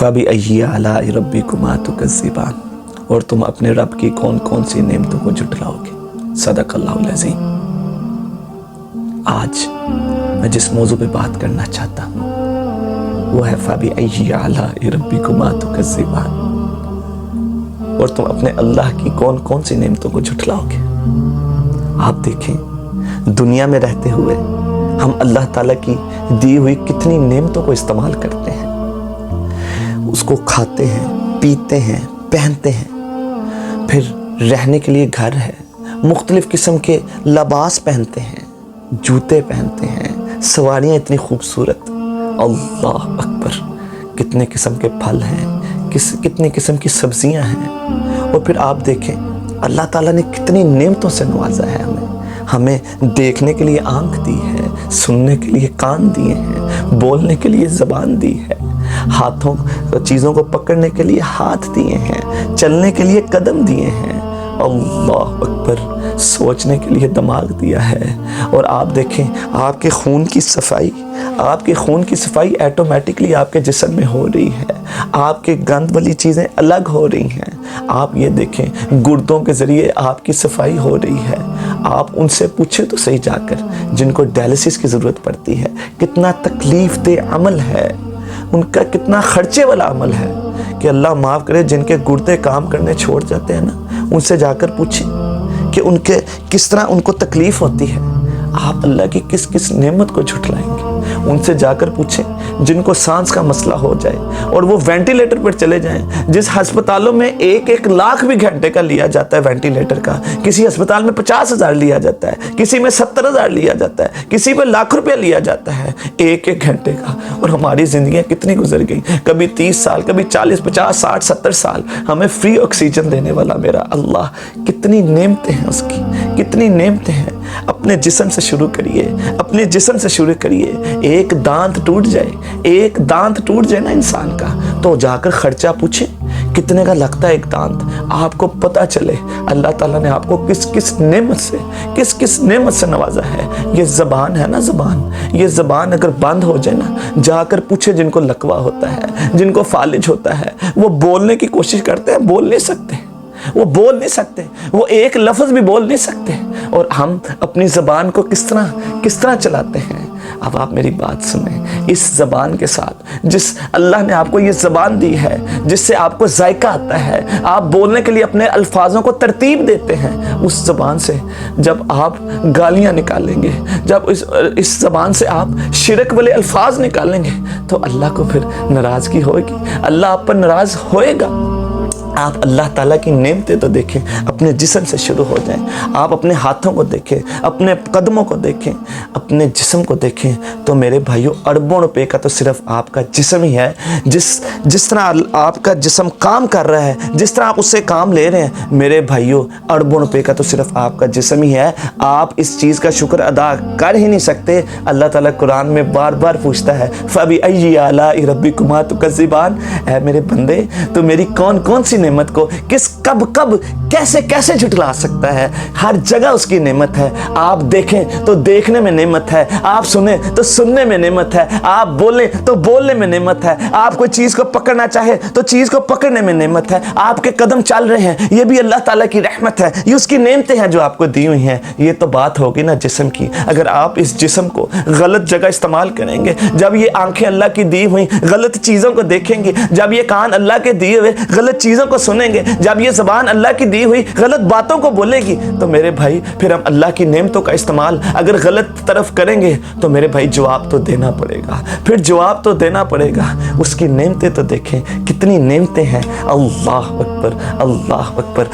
फ़बिअय्यि आलाइ रब्बिकुमा तुकज़्ज़िबान, और तुम अपने रब की कौन कौन सी नेमतों को झुठलाओगे। सदक़ल्लाहुल अज़ीम। आज मैं जिस मौजू पे बात करना चाहता हूँ वो है फ़बिअय्यि आलाइ रब्बिकुमा तुकज़्ज़िबान, और तुम अपने अल्लाह की कौन कौन सी नेमतों को झुठलाओगे। आप देखें, दुनिया में रहते हुए हम अल्लाह ताला की दी हुई कितनी नेमतों को इस्तेमाल करते हैं, उसको खाते हैं, पीते हैं, पहनते हैं, फिर रहने के लिए घर है, मुख्तलिफ किस्म के लिबास पहनते हैं, जूते पहनते हैं, सवारियाँ इतनी खूबसूरत, अल्लाह अकबर, कितने किस्म के फल हैं, कितनी किस्म की सब्जियां हैं। और फिर आप देखें, अल्लाह ताला ने कितनी नेमतों से नवाजा है हमें देखने के लिए आंख दी है, सुनने के लिए कान दिए हैं, बोलने के लिए ज़बान दी है, हाथों चीज़ों को पकड़ने के लिए हाथ दिए हैं, चलने के लिए कदम दिए हैं, अल्लाह अकबर, सोचने के लिए दिमाग दिया है। और आप देखें, आपके खून की सफाई ऑटोमेटिकली आपके जिस्म में हो रही है, आपके गंद वाली चीज़ें अलग हो रही हैं। आप ये देखें, गुर्दों के ज़रिए आपकी सफाई हो रही है। आप उनसे पूछे तो सही जाकर, जिनको डायलिसिस की ज़रूरत पड़ती है, कितना तकलीफ़ देह अमल है, उनका कितना खर्चे वाला अमल है कि अल्लाह माफ़ करे, जिनके गुर्दे काम करने छोड़ जाते हैं ना, उनसे जाकर पूछें कि उनके किस तरह उनको तकलीफ़ होती है। आप अल्लाह की किस किस नेमत को झुठलाएंगे। उनसे जाकर पूछें जिनको सांस का मसला हो जाए और वो वेंटिलेटर पर चले जाएं, जिस अस्पतालों में 1-1 लाख भी घंटे का लिया जाता है वेंटिलेटर का, किसी अस्पताल में 50,000 लिया जाता है, किसी में 70,000 लिया जाता है, किसी पे लाख रुपया लिया जाता है 1-1 घंटे का। और हमारी ज़िंदगियाँ कितनी गुजर गई, कभी 30 साल, कभी 40, 50, 60, 70 साल हमें फ्री ऑक्सीजन देने वाला मेरा अल्लाह, कितनी नेमतें हैं उसकी, कितनी नेमतें हैं। अपने जिस्म से शुरू करिए, अपने जिस्म से शुरू करिए। एक दांत टूट जाए ना इंसान का, तो जाकर खर्चा पूछे कितने का लगता है एक दांत, आपको पता चले अल्लाह ताला ने आपको किस किस नेमत से नवाजा है। ये ज़बान है ना, ये ज़बान अगर बंद हो जाए ना, जाकर पूछे जिनको लकवा होता है, जिनको फालिज होता है, वो बोलने की कोशिश करते हैं, बोल नहीं सकते, वो एक लफ्ज़ भी बोल नहीं सकते। और हम अपनी ज़बान को किस तरह चलाते हैं। अब आप मेरी बात सुने, इस ज़बान के साथ, जिस अल्लाह ने आपको ये ज़बान दी है, जिससे आपको जायका आता है, आप बोलने के लिए अपने अल्फाजों को तरतीब देते हैं, उस ज़बान से जब आप गालियाँ निकालेंगे, जब इस ज़बान से आप शिरक वाले अल्फाज निकालेंगे, तो अल्लाह को फिर नाराज़गी होगी, अल्लाह आप पर नाराज़ होएगा। आप अल्लाह ताला की नेमतें तो देखें, अपने जिस्म से शुरू हो जाएं। आप अपने हाथों को देखें, अपने कदमों को देखें, अपने जिस्म को देखें, तो मेरे भाइयों, अरबों रुपए का तो सिर्फ आपका जिस्म ही है। जिस तरह आपका जिस्म काम कर रहा है, जिस तरह आप उससे काम ले रहे हैं, मेरे भाइयों, अरबों रुपए का तो सिर्फ आपका जिस्म ही है। आप इस चीज़ का शुक्र अदा कर ही नहीं सकते। अल्लाह ताला कुरान में बार बार पूछता है, फ़बिअय्यि आलाइ रब्बिकुमा तुकज़्ज़िबान, ऐ मेरे बंदे, तो मेरी कौन कौन सी नेमत को कब कैसे झुठला सकता है। हर जगह उसकी नेमत है। आप देखें तो देखने में नेमत है, आप सुने तो सुनने में नेमत है, आप बोले तो बोलने में नेमत है, आप कोई चीज़ को पकड़ना चाहे तो चीज़ को पकड़ने में नेमत है, आपके कदम चल रहे हैं, ये भी अल्लाह ताला की रहमत है, ये उसकी नेमतें हैं जो आपको दी हुई हैं। ये तो बात होगी ना जिस्म की। अगर आप इस जिस्म को गलत जगह इस्तेमाल करेंगे, जब ये आंखें अल्लाह की दी हुई गलत चीज़ों को देखेंगे, जब ये कान अल्लाह के दिए हुए गलत चीज़ों को सुनेंगे, जब ये ज़बान अल्लाह की दी हुई गलत बातों को बोलेगी, तो मेरे भाई फिर हम अल्लाह की नेमतों का इस्तेमाल अगर गलत तरफ करेंगे, तो मेरे भाई जवाब तो देना पड़ेगा, फिर जवाब तो देना पड़ेगा। उसकी नेमतें तो देखें, कितनी नेमतें हैं। अल्लाह अकबर, अल्लाह अकबर।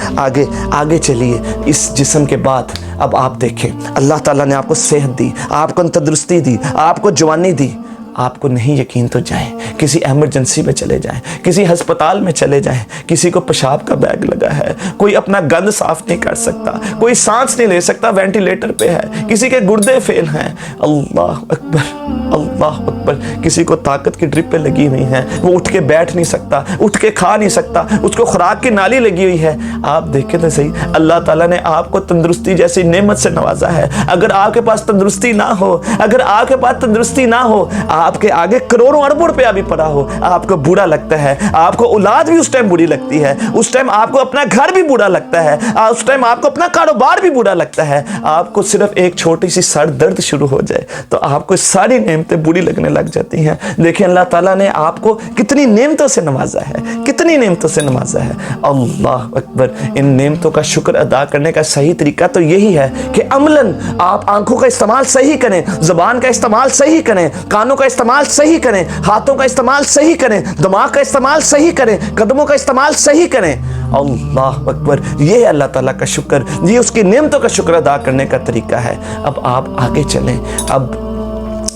आगे चलिए। इस जिस्म के बाद अब आप देखें, अल्लाह ताला ने आपको सेहत दी, आपको तंदुरुस्ती दी, आपको जवानी दी। आपको नहीं यकीन तो जाएं, किसी एमरजेंसी में चले जाएं, किसी अस्पताल में चले जाएं, किसी को पेशाब का बैग लगा है, कोई अपना गंद साफ नहीं कर सकता, कोई सांस नहीं ले सकता, वेंटिलेटर पे है, किसी के गुर्दे फेल हैं, अल्लाह अकबर, अल्लाह अकबर। किसी को ताकत की ड्रिपें लगी हुई हैं, वो उठ के बैठ नहीं सकता, उठ के खा नहीं सकता, उसको खुराक की नाली लगी हुई है। आप देखें तो सही, अल्लाह ताला ने आपको तंदुरुस्ती जैसी नेमत से नवाजा है। अगर आपके पास तंदुरुस्ती ना हो, अगर आपके पास तंदुरुस्ती ना हो, آپ کے آگے کروڑوں اربوں روپیہ بھی پڑا ہو، آپ کو برا لگتا ہے، آپ کو اولاد بھی اس ٹائم بری لگتی ہے، اس ٹائم آپ کو اپنا گھر بھی برا لگتا ہے، اس ٹائم آپ کو اپنا کاروبار بھی برا لگتا ہے، آپ کو صرف ایک چھوٹی سی سر درد شروع ہو جائے تو آپ کو ساری نعمتیں بری لگنے لگ جاتی ہیں۔ دیکھیں اللہ تعالیٰ نے آپ کو کتنی نعمتوں سے نوازا ہے، کتنی نعمتوں سے نوازا ہے۔ اللہ اکبر۔ ان نعمتوں کا شکر ادا کرنے کا صحیح طریقہ تو یہی ہے کہ عملاً آپ آنکھوں کا استعمال صحیح کریں، زبان کا استعمال صحیح کریں، کانوں کا استعمال صحیح کریں، ہاتھوں کا استعمال صحیح کریں، دماغ کا استعمال صحیح کریں، قدموں کا استعمال صحیح کریں۔ اللہ اکبر۔ یہ ہے اللہ تعالیٰ کا شکر، یہ اس کی نعمتوں کا شکر ادا کرنے کا طریقہ ہے۔ اب آپ آگے چلیں۔ اب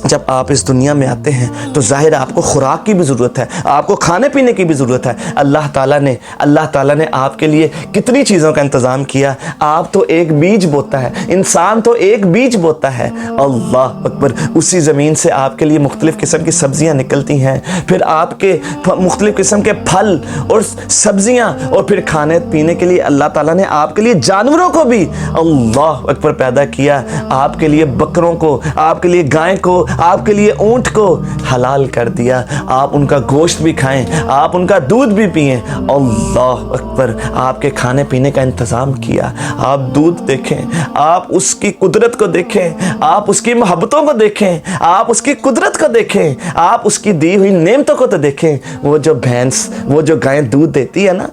جب آپ اس دنیا میں آتے ہیں تو ظاہر آپ کو خوراک کی بھی ضرورت ہے، آپ کو کھانے پینے کی بھی ضرورت ہے۔ اللہ تعالیٰ نے آپ کے لیے کتنی چیزوں کا انتظام کیا۔ آپ تو ایک بیج بوتا ہے، انسان تو ایک بیج بوتا ہے۔ اللہ اکبر۔ اسی زمین سے آپ کے لیے مختلف قسم کی سبزیاں نکلتی ہیں، پھر آپ کے مختلف قسم کے پھل اور سبزیاں، اور پھر کھانے پینے کے لیے اللہ تعالیٰ نے آپ کے لیے جانوروں کو بھی اللہ اکبر پیدا کیا۔ آپ کے لیے بکروں کو، آپ کے لیے گائے کو، آپ کے لیے اونٹ کو حلال کر دیا۔ آپ ان کا گوشت بھی کھائیں، آپ ان کا دودھ بھی پئیں۔ اللہ اکبر۔ آپ کے کھانے پینے کا انتظام کیا۔ آپ دودھ دیکھیں، آپ اس کی قدرت کو دیکھیں، آپ اس کی محبتوں کو دیکھیں، آپ اس کی قدرت کو دیکھیں، آپ اس کی دی ہوئی نعمتوں کو تو دیکھیں۔ وہ جو بھینس، وہ جو گائے دودھ دیتی ہے نا،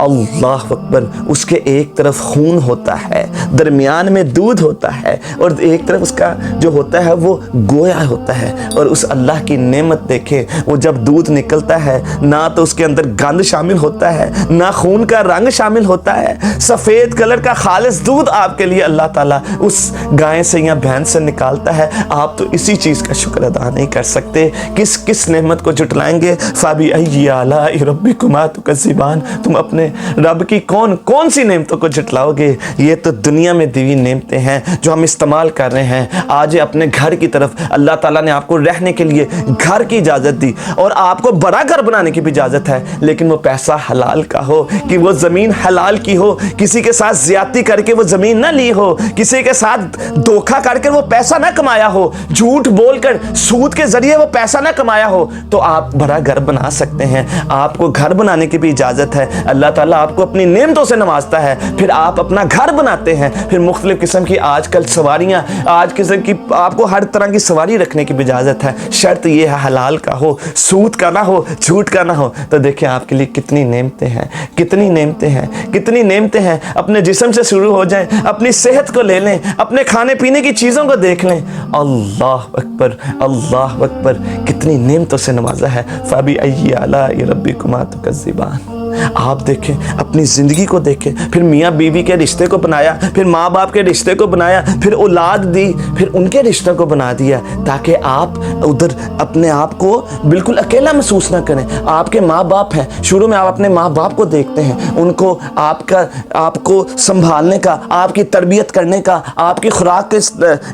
اللہ اکبر، اس کے ایک طرف خون ہوتا ہے، درمیان میں دودھ ہوتا ہے، اور ایک طرف اس کا جو ہوتا ہے وہ گویا ہوتا ہے۔ اور اس اللہ کی نعمت دیکھیں، وہ جب دودھ نکلتا ہے نہ تو اس کے اندر گند شامل ہوتا ہے، نہ خون کا رنگ شامل ہوتا ہے، سفید کلر کا خالص دودھ آپ کے لیے اللہ تعالیٰ اس گائے سے یا بھینس سے نکالتا ہے۔ آپ تو اسی چیز کا شکر ادا نہیں کر سکتے، کس نعمت کو جھٹلائیں گے؟ فَبِأَيِّ آلَاءِ رَبِّكُمَا تُكَذِّبَانِ۔ تم اپنے رب کی کون سی نعمتوں کو جھٹلاؤ گے؟ یہ تو دنیا میں دی ہوئی نعمتیں ہیں جو ہم استعمال کر رہے ہیں۔ آج اپنے گھر کی طرف اللہ تعالیٰ نے آپ کو رہنے کے لیے گھر کی اجازت دی، اور آپ کو بڑا گھر بنانے کی بھی اجازت ہے، لیکن وہ پیسہ حلال کا ہو، کہ وہ زمین حلال کی ہو، کسی کے ساتھ زیادتی کر کے وہ زمین نہ لی ہو، کسی کے ساتھ دھوکہ کر کے وہ پیسہ نہ کمایا ہو، جھوٹ بول کر سود کے ذریعے وہ پیسہ نہ کمایا ہو، تو آپ بڑا گھر بنا سکتے ہیں۔ آپ کو گھر بنانے کی بھی اجازت ہے۔ اللہ تعالیٰ آپ کو اپنی نعمتوں سے نوازتا ہے، پھر آپ اپنا گھر بناتے ہیں، پھر مختلف قسم کی آج کل سواریاں، آپ کو ہر طرح کی سواری رکھنے کی بھی اجازت ہے، شرط یہ ہے حلال کا ہو، سود کا نہ ہو، جھوٹ کا نہ ہو۔ تو دیکھیں آپ کے لیے کتنی نعمتیں ہیں، کتنی نعمتیں ہیں، کتنی نعمتیں ہیں۔ اپنے جسم سے شروع ہو جائیں، اپنی صحت کو لے لیں، اپنے کھانے پینے کی چیزوں کو دیکھ لیں۔ اللہ اکبر، اللہ اکبر، کتنی نعمتوں سے نوازا ہے۔ فَبِأَيِّ آلَاءِ رَبِّكُمَا تُكَذِّبَانِ۔ آپ دیکھیں، اپنی زندگی کو دیکھیں، پھر میاں بیوی کے رشتے کو بنایا، پھر ماں باپ کے رشتے کو بنایا، پھر اولاد دی، پھر ان کے رشتوں کو بنا دیا، تاکہ آپ ادھر اپنے آپ کو بالکل اکیلا محسوس نہ کریں۔ آپ کے ماں باپ ہیں، شروع میں آپ اپنے ماں باپ کو دیکھتے ہیں، ان کو آپ کو سنبھالنے کا، آپ کی تربیت کرنے کا، آپ کی خوراک کے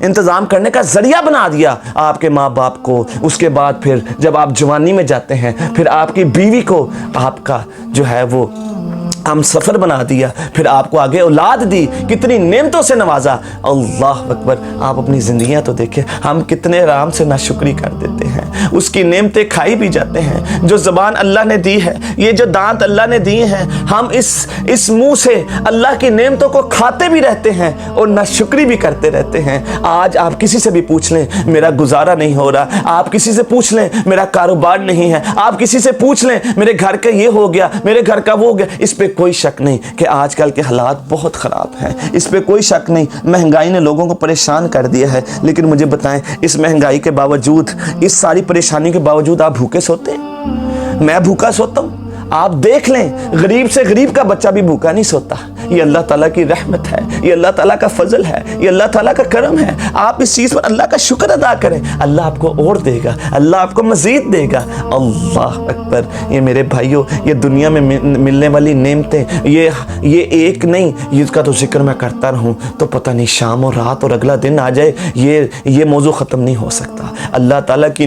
انتظام کرنے کا ذریعہ بنا دیا آپ کے ماں باپ کو۔ اس کے بعد پھر جب آپ جوانی میں جاتے ہیں، پھر آپ کی بیوی کو آپ کا جو ہے وہ ہم سفر بنا دیا، پھر آپ کو آگے اولاد دی، کتنی نعمتوں سے نوازا۔ اللہ اکبر۔ آپ اپنی زندگیاں تو دیکھیں، ہم کتنے آرام سے ناشکری کر دیتے ہیں، اس کی نعمتیں کھائی بھی جاتے ہیں۔ جو زبان اللہ نے دی ہے، یہ جو دانت اللہ نے دیے ہیں، ہم اس منہ سے اللہ کی نعمتوں کو کھاتے بھی رہتے ہیں اور ناشکری بھی کرتے رہتے ہیں۔ آج آپ کسی سے بھی پوچھ لیں، میرا گزارا نہیں ہو رہا، آپ کسی سے پوچھ لیں میرا کاروبار نہیں ہے، آپ کسی سے پوچھ لیں میرے گھر کا یہ ہو گیا، میرے گھر کا وہ ہو گیا، اس پہ کوئی شک نہیں کہ آج کل کے حالات بہت خراب ہیں، اس پہ کوئی شک نہیں، مہنگائی نے لوگوں کو پریشان کر دیا ہے۔ لیکن مجھے بتائیں، اس مہنگائی کے باوجود، اس ساری پریشانی کے باوجود آپ بھوکے سوتے ہیں؟ میں بھوکا سوتا ہوں؟ آپ دیکھ لیں، غریب سے غریب کا بچہ بھی بھوکا نہیں سوتا۔ یہ اللہ تعالیٰ کی رحمت ہے، یہ اللہ تعالیٰ کا فضل ہے، یہ اللہ تعالیٰ کا کرم ہے۔ آپ اس چیز پر اللہ کا شکر ادا کریں، اللہ آپ کو اور دے گا، اللہ آپ کو مزید دے گا۔ اللہ اکبر۔ یہ میرے بھائیوں، یہ دنیا میں ملنے والی نعمتیں، یہ ایک نہیں، اس کا تو ذکر میں کرتا رہوں تو پتہ نہیں شام اور رات اور اگلا دن آ جائے، یہ موضوع ختم نہیں ہو سکتا۔ اللہ تعالیٰ کی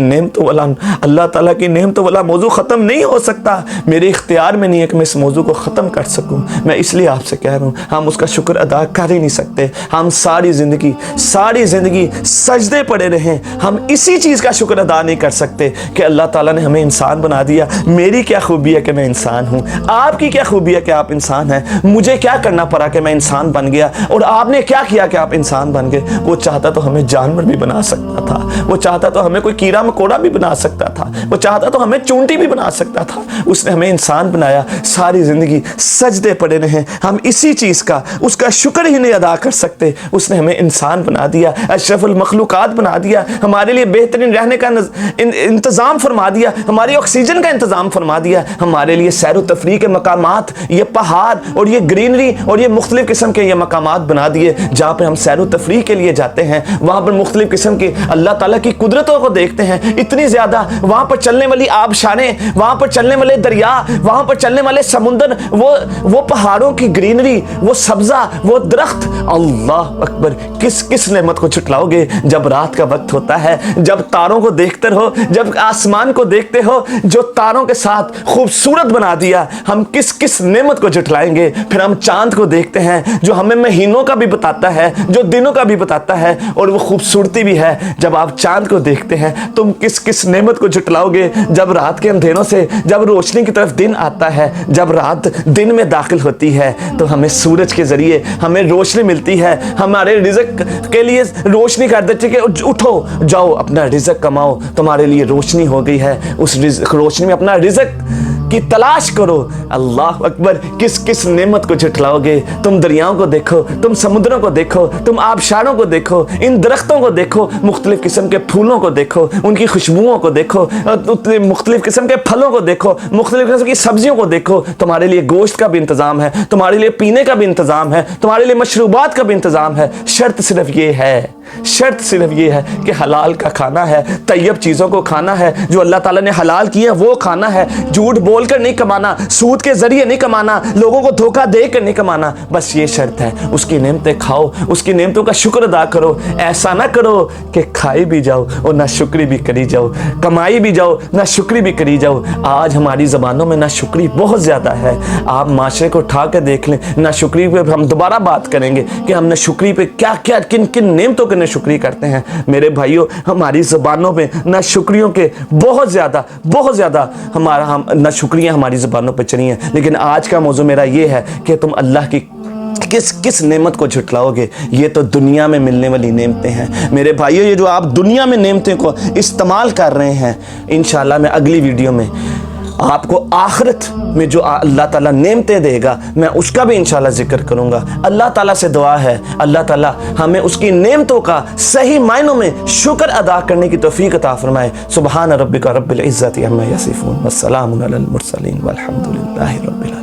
نعمتوں والا موضوع ختم نہیں ہو سکتا۔ میرے اختیار میں نہیں ہے کہ میں اس موضوع کو ختم کر سکوں۔ میں اس لیے آپ سے کہہ कह रहा हूँ, हम उसका शुक्र अदा कर ही नहीं सकते। हम सारी ज़िंदगी सजदे पड़े रहें, हम इसी चीज़ का शुक्र अदा नहीं कर सकते कि अल्लाह ताला ने हमें इंसान बना दिया। मेरी क्या खूबी है कि मैं इंसान हूँ, आपकी क्या खूबी है कि आप इंसान हैं, मुझे क्या करना पड़ा कि मैं इंसान बन गया, और आपने क्या किया कि आप इंसान बन गए। वो चाहता तो हमें जानवर भी बना सकता था, वो चाहता तो हमें कोई कीड़ा मकोड़ा भी बना सकता था, वो चाहता तो हमें चूंटी भी बना सकता था। उसने हमें इंसान बनाया, सारी ज़िंदगी सजदे पड़े रहें, हम इसी चीज़ का उसका शुक्र ही नहीं अदा कर सकते। उसने हमें इंसान बना दिया, अशरफुल मखलूकात बना दिया, हमारे लिए बेहतरीन रहने का इंतज़ाम फरमा दिया, हमारी ऑक्सीजन का इंतज़ाम फरमा दिया, हमारे लिए सैर व तफरीह के मकामात, ये पहाड़ और ये ग्रीनरी और ये मुख्तलिफ़ किस्म के ये मकामात बना दिए जहाँ पर हम सैर व तफरीह के लिए जाते हैं। वहाँ पर मुख्तलिफ़ किस्म की अल्लाह ताला की कुदरतों को देखते हैं, इतनी ज़्यादा। वहाँ पर चलने वाली आबशारें, वहाँ पर चलने वाले दरिया, वहाँ पर चलने वाले समुंदर, वो पहाड़ों की ग्रीनरी, वो सब्ज़ा, वो दरख्त। अल्लाह अकबर, किस नेमत को छुटलाओगे जब रात का वक्त होता है, जब तारों को देखते हो, जब आसमान को देखते हो जो तारों के साथ खूबसूरत बना दिया, हम किस नेमत को झुटलाएंगे। फिर हम चांद को देखते हैं जो हमें महीनों का भी बताता है, जो दिनों का भी बताता है, और वो खूबसूरती भी है। जब आप चांद को देखते हैं तुम किस नेमत को झुटलाओगे जब रात के अंधेरों से जब रोशनी की तरफ दिन आता है, जब रात दिन में दाखिल होती है तो हमें सूरज के जरिए हमें रोशनी मिलती है, हमारे रिज़्क के लिए रोशनी कर देती है कि उठो जाओ अपना रिज़्क कमाओ, तुम्हारे लिए रोशनी हो गई है, उस रोशनी में अपना रिज़्क की तलाश करो। अल्लाह अकबर, किस नेमत को झुटलाओगे। तुम दरियाओं को देखो, तुम समुद्रों को देखो, तुम आबशारों को देखो, इन दरख्तों को देखो, मुख्तलिफ किस्म के फूलों को देखो, उनकी खुशबुओं को देखो, मुख्तलिफ किस्म के फलों को देखो, मुख्तलिफ किस्म की सब्जियों को देखो। तुम्हारे लिए गोश्त का भी इंतज़ाम है, तुम्हारे लिए पीने का भी इंतज़ाम है, तुम्हारे लिए मशरूबात का भी इंतज़ाम है। शर्त सिर्फ ये है कि हलाल का खाना है, तैयब चीज़ों को खाना है, जो अल्लाह ताला ने हलाल किए वो खाना है, झूठ बोलकर नहीं कमाना, सूद के जरिए नहीं कमाना, लोगों को धोखा देकर नहीं कमाना। बस ये शर्त है। उसकी नेमतें खाओ, उसकी नेमतों का शुक्र अदा करो। ऐसा ना करो कि खाई भी जाओ और ना शुक्री भी करी जाओ, कमाई भी जाओ ना शुक्री भी करी जाओ। आज हमारी ज़बानों में ना शुक्री बहुत ज़्यादा है। आप माशरे को उठा कर देख लें, ना शुक्री पे हम दोबारा बात करेंगे कि हम ना शुक्री पे क्या क्या किन नेमतों के ना शुक्री करते हैं। मेरे भाइयों, हमारी ज़बानों में ना शुक्रियों के बहुत ज़्यादा हम ना शुक्रियाँ हमारी ज़बानों पर चली हैं। लेकिन आज का मौजू मेरा ये है कि तुम अल्लाह की किस नेमत को झुटलाओगे। ये तो दुनिया में मिलने वाली नेमतें हैं मेरे भाइयों। ये जो आप दुनिया में नेमतें को इस्तेमाल कर रहे हैं, इंशाल्लाह मैं अगली वीडियो में आपको आखिरत में जो अल्लाह ताला नेमतें देगा मैं उसका भी इंशाल्लाह जिक्र करूंगा। अल्लाह ताला से दुआ है, अल्लाह ताला हमें उसकी नेमतों का सही मायनों में शुक्र अदा करने की तौफीक अता फरमाए। सुबहान रब्बिका रब्बिल इज्जति अम्मा यसिफून वस्सलामुन अलल मुरसलीन वल्हम्दुलिल्लाहि रब्बिल आलमीन।